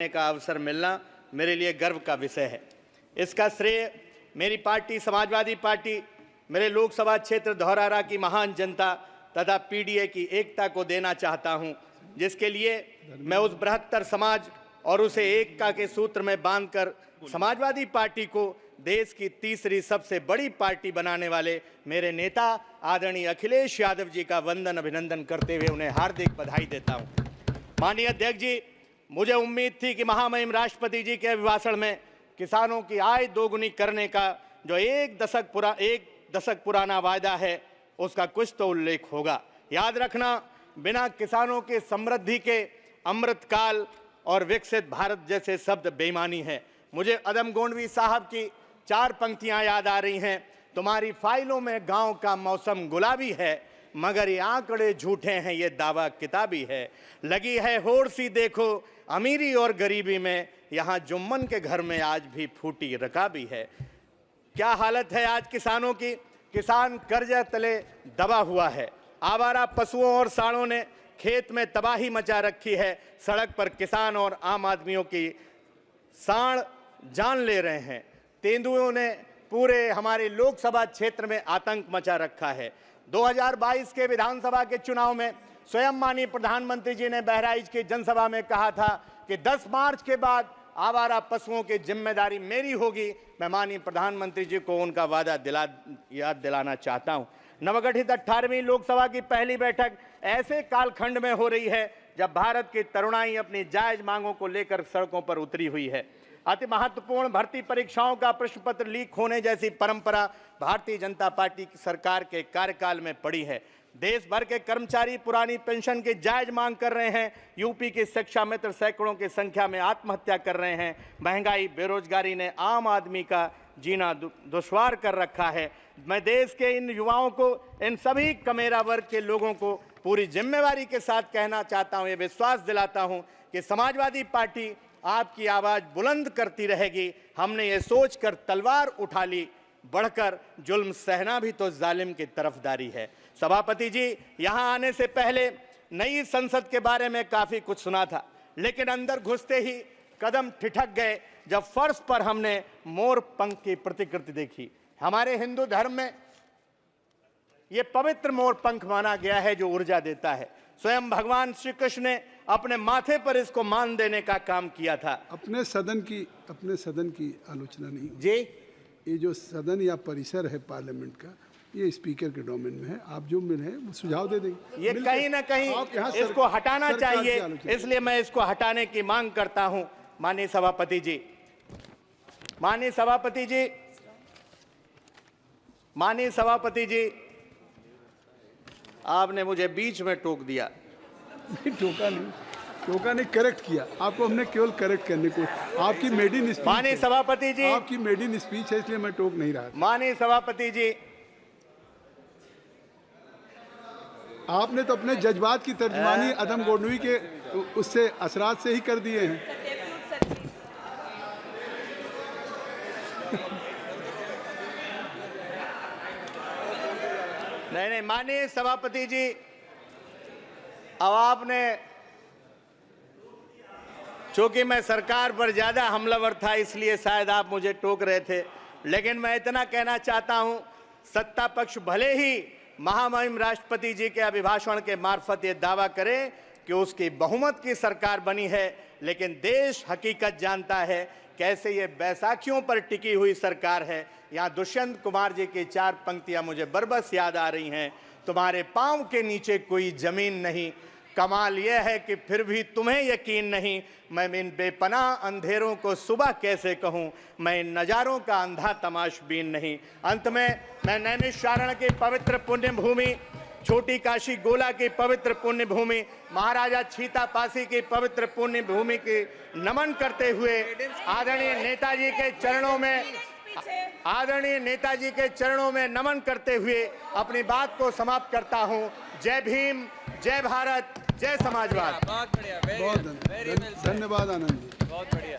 का अवसर मिलना मेरे लिए गर्व का विषय है। इसका श्रेय मेरी पार्टी समाजवादी पार्टी, मेरे लोकसभा क्षेत्र धौरहरा की महान जनता तथा पीडीए की एकता को देना चाहता हूं, जिसके लिए मैं उस बृहत्तर समाज और उसे एकता के सूत्र में बांधकर समाजवादी पार्टी को देश की तीसरी सबसे बड़ी पार्टी बनाने वाले मेरे नेता आदरणीय अखिलेश यादव जी का वंदन अभिनंदन करते हुए उन्हें हार्दिक बधाई देता हूं। माननीय अध्यक्ष जी, मुझे उम्मीद थी कि महामहिम राष्ट्रपति जी के अभिभाषण में किसानों की आय दोगुनी करने का जो एक दशक पुराना वायदा है उसका कुछ तो उल्लेख होगा। याद रखना, बिना किसानों के समृद्धि के अमृतकाल और विकसित भारत जैसे शब्द बेईमानी है। मुझे अदम गोंडवी साहब की 4 पंक्तियां याद आ रही हैं। तुम्हारी फाइलों में गांव का मौसम गुलाबी है, मगर ये आंकड़े झूठे हैं, ये दावा किताबी है। लगी है होड़ सी देखो अमीरी और गरीबी में, यहाँ जुम्मन के घर में आज भी फूटी रकाबी है। क्या हालत है आज किसानों की। किसान कर्जा तले दबा हुआ है। आवारा पशुओं और सांडों ने खेत में तबाही मचा रखी है। सड़क पर किसान और आम आदमियों की सांड जान ले रहे हैं। तेंदुओं ने पूरे हमारे लोकसभा क्षेत्र में आतंक मचा रखा है। 2022 के विधानसभा के चुनाव में स्वयं माननीय प्रधानमंत्री जी ने बहराइच की जनसभा में कहा था कि 10 मार्च के बाद आवारा पशुओं की जिम्मेदारी मेरी होगी। मैं माननीय प्रधानमंत्री जी को उनका वादा याद दिलाना चाहता हूं। नवगठित 18वीं लोकसभा की पहली बैठक ऐसे कालखंड में हो रही है जब भारत की तरुणाई अपनी जायज मांगों को लेकर सड़कों पर उतरी हुई है। अति महत्वपूर्ण भर्ती परीक्षाओं का प्रश्न पत्र लीक होने जैसी परंपरा भारतीय जनता पार्टी की सरकार के कार्यकाल में पड़ी है। देश भर के कर्मचारी पुरानी पेंशन की जायज मांग कर रहे हैं। यूपी के शिक्षा मित्र सैकड़ों की संख्या में आत्महत्या कर रहे हैं। महंगाई बेरोजगारी ने आम आदमी का जीना दुश्वार कर रखा है। मैं देश के इन युवाओं को, इन सभी कमेरा वर्ग के लोगों को पूरी जिम्मेवारी के साथ कहना चाहता हूं, ये विश्वास दिलाता हूं कि समाजवादी पार्टी आपकी आवाज बुलंद करती रहेगी। हमने ये सोचकर तलवार उठा ली, बढ़कर जुल्म सहना भी तो जालिम की तरफदारी है। सभापति जी, यहां आने से पहले नई संसद के बारे में काफी कुछ सुना था, लेकिन अंदर घुसते ही कदम ठिठक गए जब फर्श पर हमने मोर पंख की प्रतिकृति देखी। हमारे हिंदू धर्म में यह पवित्र मोर पंख माना गया है जो ऊर्जा देता है। स्वयं भगवान श्री कृष्ण ने अपने माथे पर इसको मान देने का काम किया था। अपने सदन की आलोचना नहीं जी। ये जो सदन या परिसर है पार्लियामेंट का, ये स्पीकर के डोमेन में है। आप जो मिले वो सुझाव दे देंगे। ये कहीं ना कहीं इसको हटाना चाहिए, इसलिए मैं इसको हटाने की मांग करता हूं। माननीय सभापति जी, माननीय सभापति जी, माननीय सभापति जी, आपने मुझे बीच में टोक दिया। टोका नहीं, करेक्ट किया। आपको हमने केवल करेक्ट करने को, आपकी मेडिन स्पीच, माननीय सभापति जी, आपकी मेडिन स्पीच है, इसलिए मैं टोक नहीं रहा। माननीय सभापति जी, आपने तो अपने जज्बात की तर्जुमानी अदम गोंडवी के उससे असरात से ही कर दिए हैं। नहीं, माननीय सभापति जी, अब आपने, चूंकि मैं सरकार पर ज्यादा हमलावर था इसलिए शायद आप मुझे टोक रहे थे, लेकिन मैं इतना कहना चाहता हूं, सत्ता पक्ष भले ही महामहिम राष्ट्रपति जी के अभिभाषण के मार्फत ये दावा करे कि उसकी बहुमत की सरकार बनी है, लेकिन देश हकीकत जानता है कैसे ये बैसाखियों पर टिकी हुई सरकार है। यहाँ दुष्यंत कुमार जी की 4 पंक्तियां मुझे बरबस याद आ रही हैं। तुम्हारे पांव के नीचे कोई जमीन नहीं, कमाल यह है कि फिर भी तुम्हें यकीन नहीं। मैं इन बेपनाह अंधेरों को सुबह कैसे कहूं, मैं इन नज़ारों का अंधा तमाशबीन नहीं। अंत में मैं नैमिषारण्य की पवित्र पुण्य भूमि, छोटी काशी गोला की पवित्र पुण्य भूमि, महाराजा छीता पासी की पवित्र पुण्य भूमि की नमन करते हुए आदरणीय नेताजी के चरणों में नमन करते हुए अपनी बात को समाप्त करता हूं। जय भीम, जय भारत, जय समाजवाद। बहुत धन्यवाद आनंद जी। बहुत बढ़िया।